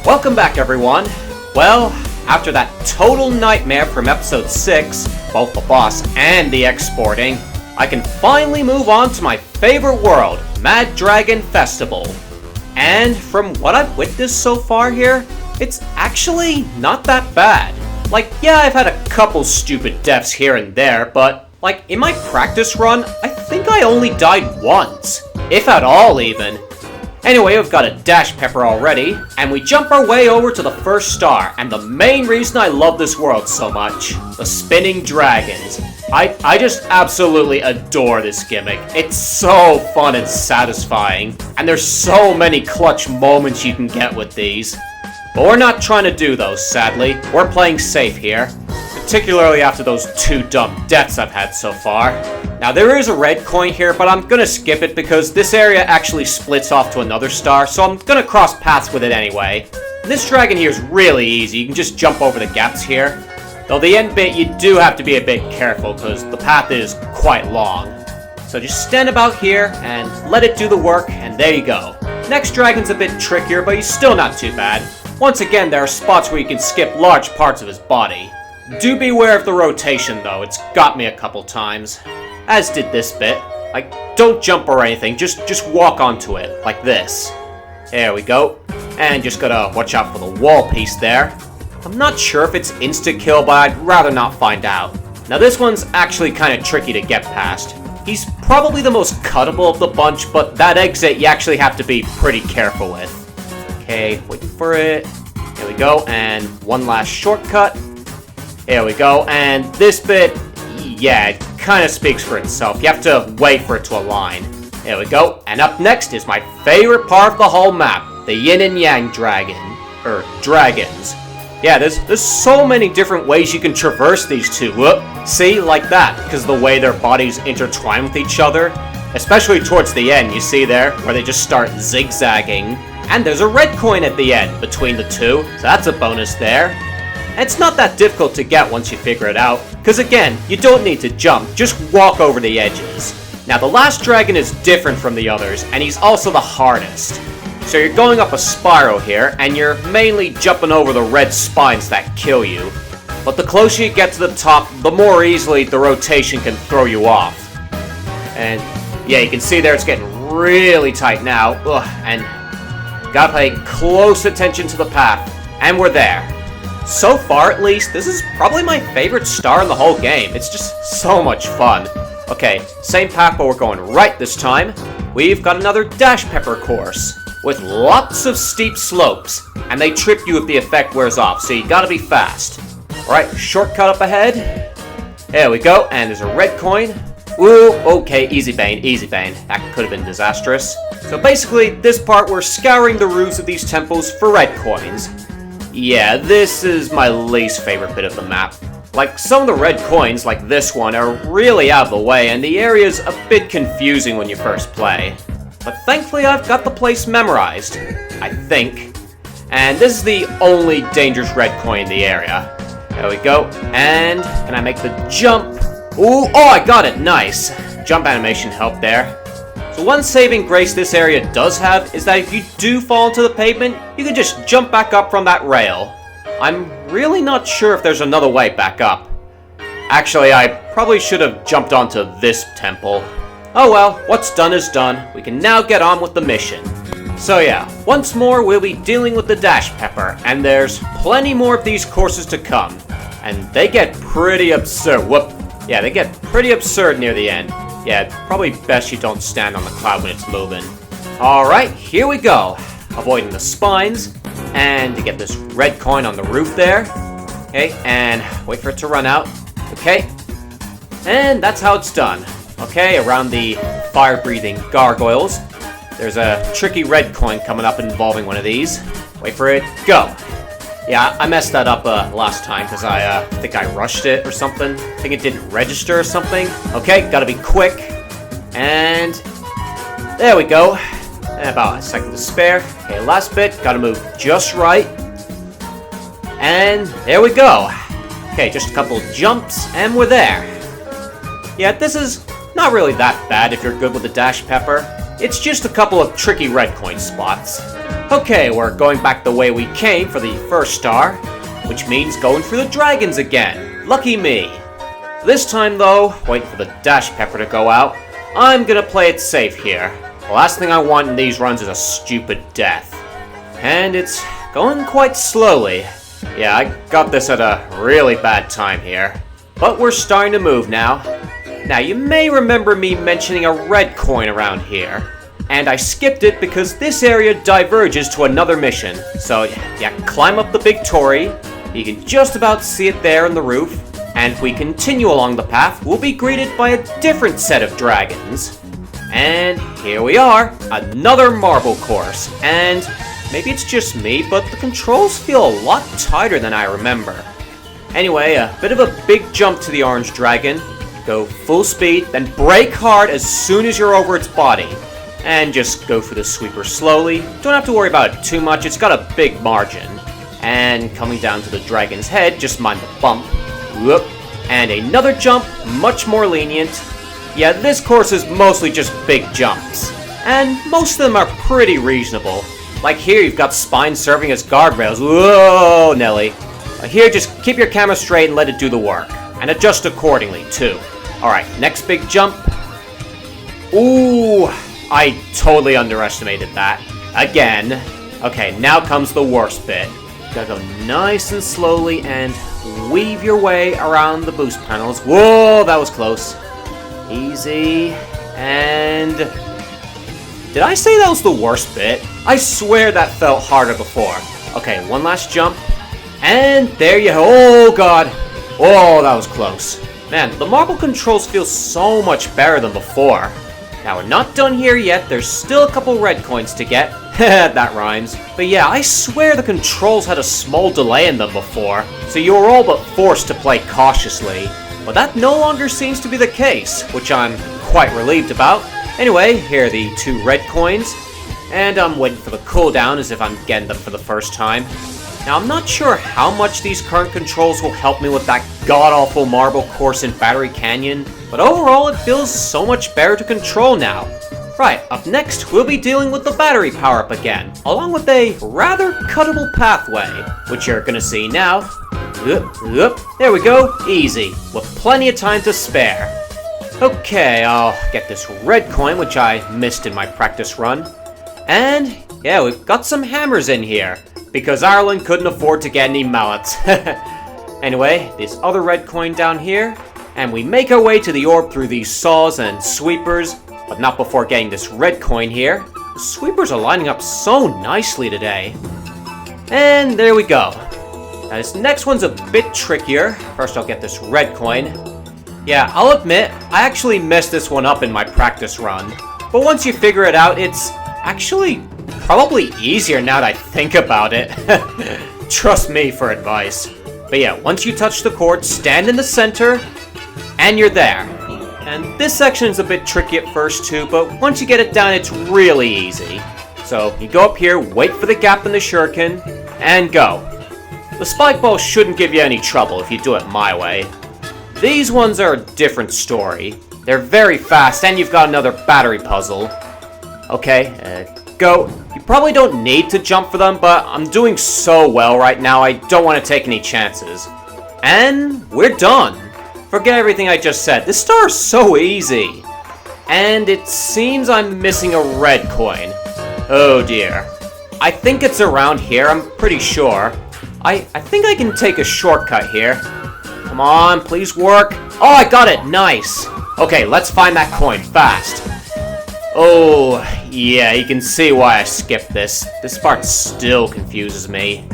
Welcome back, everyone. Well, after that total nightmare from episode 6, both the boss and the exporting, I can finally move on to my favorite world, Mad Dragon Festival. And from what I've witnessed so far here, it's actually not that bad. Like, yeah, I've had a couple stupid deaths here and there, but, like, in my practice run, I think I only died once. If at all, even. Anyway, we've got a dash pepper already, and we jump our way over to the first star, and the main reason I love this world so much, the spinning dragons. I just absolutely adore this gimmick. It's so fun and satisfying, and there's so many clutch moments you can get with these. But we're not trying to do those, sadly. We're playing safe here, particularly after those 2 dumb deaths I've had so far. Now, there is a red coin here, but I'm gonna skip it because this area actually splits off to another star, so I'm gonna cross paths with it anyway. And this dragon here is really easy. You can just jump over the gaps here. Though the end bit, you do have to be a bit careful because the path is quite long. So just stand about here and let it do the work, and there you go. Next dragon's a bit trickier, but he's still not too bad. Once again, there are spots where you can skip large parts of his body. Do beware of the rotation, though. It's got me a couple times. As did this bit. Like, don't jump or anything, just walk onto it, like this. There we go. And just gotta watch out for the wall piece there. I'm not sure if it's insta-kill, but I'd rather not find out. Now this one's actually kind of tricky to get past. He's probably the most cuttable of the bunch, but that exit you actually have to be pretty careful with. Okay, waiting for it. There we go, and one last shortcut. There we go, and this bit, yeah, it kind of speaks for itself. You have to wait for it to align. There we go, and up next is my favorite part of the whole map, the yin and yang dragons. Yeah, there's so many different ways you can traverse these two. Whoop, see, like that, because the way their bodies intertwine with each other. Especially towards the end, you see there, where they just start zigzagging. And there's a red coin at the end between the two, so that's a bonus there. And it's not that difficult to get once you figure it out, because again, you don't need to jump, just walk over the edges. Now the last dragon is different from the others, and he's also the hardest. So you're going up a spiral here, and you're mainly jumping over the red spines that kill you. But the closer you get to the top, the more easily the rotation can throw you off. And yeah, you can see there it's getting really tight now. Ugh, and gotta pay close attention to the path. And we're there. So far, at least, this is probably my favorite star in the whole game. It's just so much fun. Okay, same path, but we're going right this time. We've got another dash pepper course with lots of steep slopes, and they trip you if the effect wears off, so you gotta be fast. Alright, shortcut up ahead. There we go, and there's a red coin. Ooh, okay, easy Bane. That could have been disastrous. So basically, this part we're scouring the roofs of these temples for red coins. Yeah, this is my least favorite bit of the map. Like, some of the red coins, like this one, are really out of the way, and the area's a bit confusing when you first play. But thankfully I've got the place memorized, I think. And this is the only dangerous red coin in the area. There we go, and can I make the jump? Ooh, oh, I got it, nice. Jump animation helped there. So one saving grace this area does have is that if you do fall into the pavement, you can just jump back up from that rail. I'm really not sure if there's another way back up. Actually, I probably should have jumped onto this temple. Oh well, what's done is done. We can now get on with the mission. So yeah, once more we'll be dealing with the dash pepper, and there's plenty more of these courses to come. And they get pretty absurd. Whoop. Yeah, they get pretty absurd near the end. Yeah, it's probably best you don't stand on the cloud when it's moving. Alright, here we go. Avoiding the spines, and to get this red coin on the roof there. Okay, and wait for it to run out. Okay, and that's how it's done. Okay, around the fire-breathing gargoyles. There's a tricky red coin coming up involving one of these. Wait for it, go. Yeah, I messed that up last time because I think I rushed it or something. I think it didn't register or something. Okay, gotta be quick. And there we go. And about a second to spare. Okay, last bit, gotta move just right. And there we go. Okay, just a couple jumps and we're there. Yeah, this is not really that bad if you're good with the dash pepper. It's just a couple of tricky red coin spots. Okay, we're going back the way we came for the first star, which means going through the dragons again. Lucky me. This time though, waiting for the dash pepper to go out, I'm gonna play it safe here. The last thing I want in these runs is a stupid death. And it's going quite slowly. Yeah, I got this at a really bad time here. But we're starting to move now. Now, you may remember me mentioning a red coin around here. And I skipped it because this area diverges to another mission. So, yeah, climb up the big torii. You can just about see it there on the roof. And if we continue along the path, we'll be greeted by a different set of dragons. And here we are, another marble course. And maybe it's just me, but the controls feel a lot tighter than I remember. Anyway, a bit of a big jump to the orange dragon. Go full speed, then brake hard as soon as you're over its body. And just go through the sweeper slowly. Don't have to worry about it too much, it's got a big margin. And coming down to the dragon's head, just mind the bump. Whoop. And another jump, much more lenient. Yeah, this course is mostly just big jumps. And most of them are pretty reasonable. Like here, you've got spines serving as guardrails. Whoa, Nelly. Here, just keep your camera straight and let it do the work. And adjust accordingly, too. Alright, next big jump. Ooh, I totally underestimated that. Again. Okay, now comes the worst bit. Gotta go nice and slowly and weave your way around the boost panels. Whoa, that was close. Easy. And... did I say that was the worst bit? I swear that felt harder before. Okay, one last jump. And there you go. Oh, God. Oh, that was close. Man, the marble controls feel so much better than before. Now, we're not done here yet. There's still a couple red coins to get. That rhymes. But yeah, I swear the controls had a small delay in them before, so you were all but forced to play cautiously. But that no longer seems to be the case, which I'm quite relieved about. Anyway, here are the 2 red coins. And I'm waiting for the cooldown as if I'm getting them for the first time. Now, I'm not sure how much these current controls will help me with that god-awful marble course in Battery Canyon, but overall it feels so much better to control now. Right, up next, we'll be dealing with the battery power-up again, along with a rather cuttable pathway, which you're gonna see now. There we go, easy, with plenty of time to spare. Okay, I'll get this red coin, which I missed in my practice run. And, yeah, we've got some hammers in here, because Ireland couldn't afford to get any mallets. Anyway, this other red coin down here, and we make our way to the orb through these saws and sweepers, but not before getting this red coin here. The sweepers are lining up so nicely today. And there we go. Now this next one's a bit trickier. First I'll get this red coin. Yeah, I'll admit, I actually messed this one up in my practice run. But once you figure it out, it's actually probably easier now that I think about it. Trust me for advice. But yeah, once you touch the cord, stand in the center, and you're there. And this section is a bit tricky at first too, but once you get it down, it's really easy. So you go up here, wait for the gap in the shuriken, and go. The spike ball shouldn't give you any trouble if you do it my way. These ones are a different story. They're very fast, and you've got another battery puzzle. Okay, go. You probably don't need to jump for them, but I'm doing so well right now, I don't want to take any chances. And we're done. Forget everything I just said. This star is so easy. And it seems I'm missing a red coin. Oh dear. I think it's around here, I'm pretty sure. I think I can take a shortcut here. Come on, please work. Oh, I got it, nice. Okay, let's find that coin fast. Oh, yeah, you can see why I skipped this. This part still confuses me.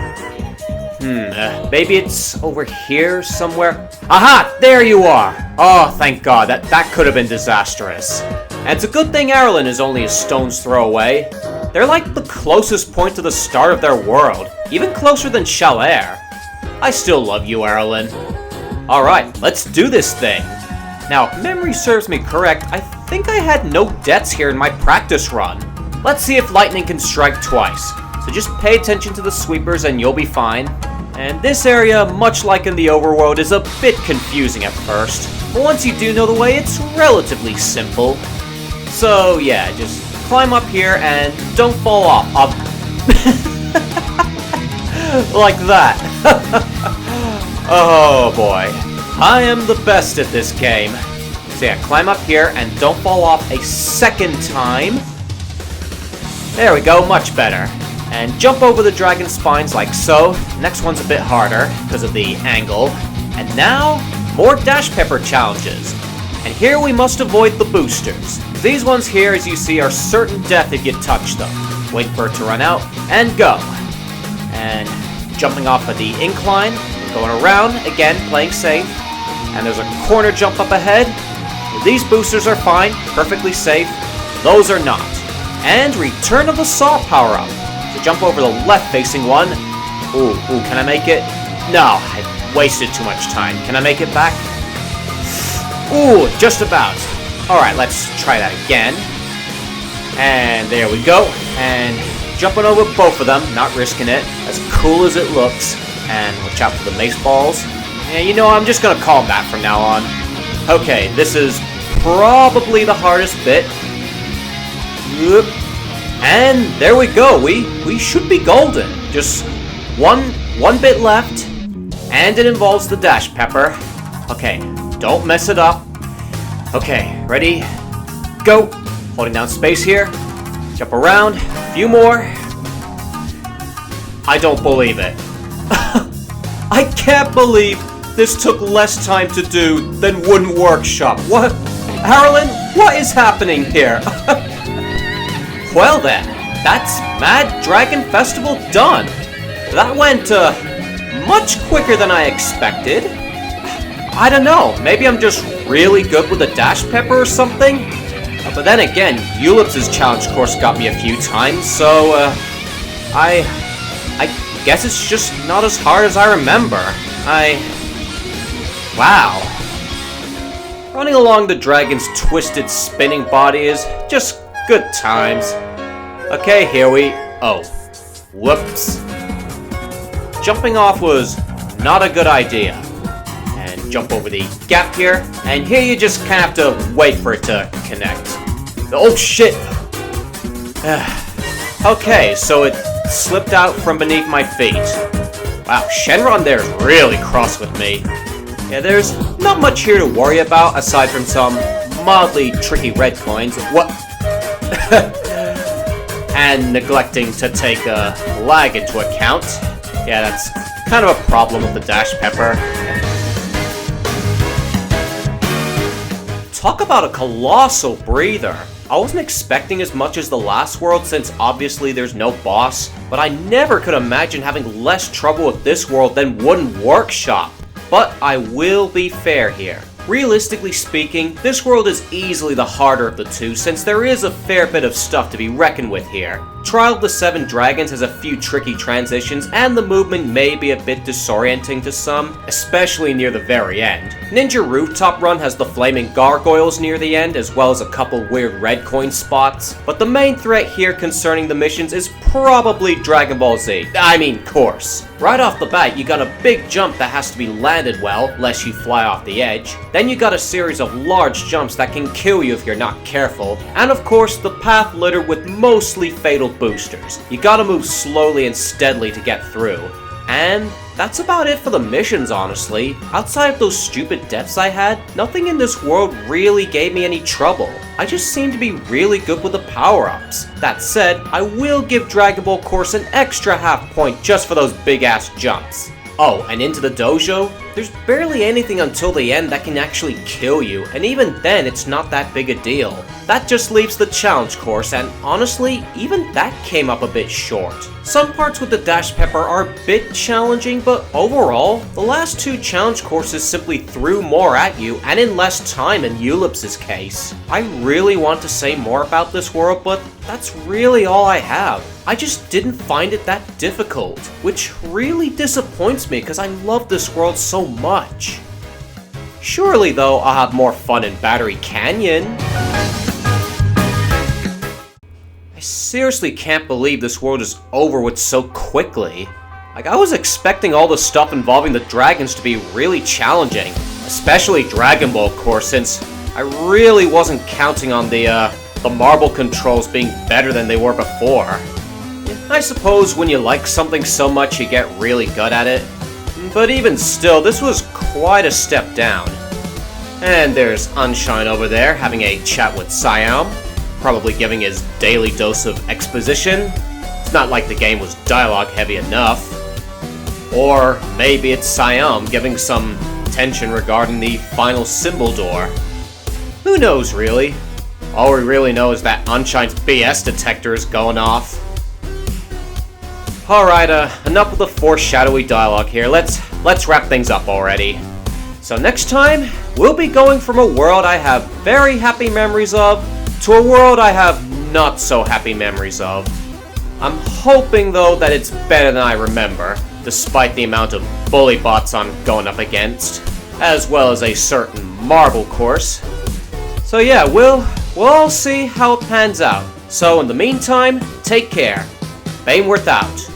Maybe it's over here somewhere. Aha! There you are! Oh, thank God, that could have been disastrous. And it's a good thing Ireland is only a stone's throw away. They're like the closest point to the start of their world, even closer than Chalair. I still love you, Ireland. Alright, let's do this thing. Now, if memory serves me correct, I think I had no deaths here in my practice run. Let's see if lightning can strike twice. So just pay attention to the sweepers and you'll be fine. And this area, much like in the overworld, is a bit confusing at first. But once you do know the way, it's relatively simple. So yeah, just climb up here and don't fall off. Like that. Oh boy. I am the best at this game. So yeah, climb up here and don't fall off a second time. There we go, much better. And jump over the dragon spines like so. Next one's a bit harder because of the angle. And now, more dash pepper challenges. And here we must avoid the boosters. These ones here, as you see, are certain death if you touch them. Wait for it to run out, and go. And jumping off of the incline, going around, again, playing safe. And there's a corner jump up ahead. These boosters are fine, perfectly safe. Those are not. And return of the saw power-up. So jump over the left-facing one. Ooh, can I make it? No, I wasted too much time. Can I make it back? Ooh, just about. Alright, let's try that again. And there we go. And jumping over both of them, not risking it. As cool as it looks. And watch out for the mace balls. And you know, I'm just gonna call them that from now on. Okay, this is probably the hardest bit. And there we go. We should be golden. Just one bit left. And it involves the dash pepper. Okay, don't mess it up. Okay, ready? Go! Holding down space here. Jump around. A few more. I don't believe it. I can't believe this took less time to do than Wooden Workshop. What? Harlan, what is happening here? Well then, that's Mad Dragon Festival done. That went, much quicker than I expected. I don't know, maybe I'm just really good with the dash pepper or something? But then again, Ulipse's challenge course got me a few times, so, I guess it's just not as hard as I remember. Wow. Running along the dragon's twisted spinning body is just good times. Okay, here we... Oh. Whoops. Jumping off was not a good idea. And jump over the gap here. And here you just kind of have to wait for it to connect. Oh shit! Okay, so it slipped out from beneath my feet. Wow, Shenron there is really cross with me. Yeah, there's not much here to worry about aside from some mildly tricky red coins. What? And neglecting to take a lag into account. Yeah, that's kind of a problem with the dash pepper. Talk about a colossal breather. I wasn't expecting as much as the last world since obviously there's no boss, but I never could imagine having less trouble with this world than Wooden Workshop. But I will be fair here. Realistically speaking, this world is easily the harder of the two since there is a fair bit of stuff to be reckoned with here. Trial of the Seven Dragons has a few tricky transitions and the movement may be a bit disorienting to some, especially near the very end. Ninja Rooftop Run has the flaming gargoyles near the end as well as a couple weird red coin spots, but the main threat here concerning the missions is probably Dragon Ball Z. I mean course. Right off the bat, you got a big jump that has to be landed well, lest you fly off the edge. Then you got a series of large jumps that can kill you if you're not careful. And of course, the path littered with mostly fatal boosters. You gotta move slowly and steadily to get through. And that's about it for the missions, honestly. Outside of those stupid deaths I had, nothing in this world really gave me any trouble. I just seem to be really good with the power-ups. That said, I will give Dragon Ball Course an extra half point just for those big-ass jumps. Oh, and into the dojo? There's barely anything until the end that can actually kill you, and even then it's not that big a deal. That just leaves the challenge course, and honestly, even that came up a bit short. Some parts with the dash pepper are a bit challenging, but overall, the last two challenge courses simply threw more at you, and in less time in Ulipse's case. I really want to say more about this world, but that's really all I have. I just didn't find it that difficult, which really disappoints me because I love this world so much. Surely though, I'll have more fun in Battery Canyon. I seriously can't believe this world is over with so quickly. Like, I was expecting all the stuff involving the dragons to be really challenging, especially Dragon Ball Course, since I really wasn't counting on the the marble controls being better than they were before. I suppose when you like something so much you get really good at it. But even still, this was quite a step down. And there's Unshine over there having a chat with Siam, probably giving his daily dose of exposition. It's not like the game was dialogue heavy enough. Or maybe it's Siam giving some tension regarding the final symbol door. Who knows, really? All we really know is that Unshine's BS detector is going off. Alright, enough with the foreshadowy dialogue here. Let's wrap things up already. So next time, we'll be going from a world I have very happy memories of to a world I have not so happy memories of. I'm hoping though that it's better than I remember, despite the amount of bully bots I'm going up against, as well as a certain marble course. So yeah, we'll all see how it pans out. So in the meantime, take care. Baneworth out.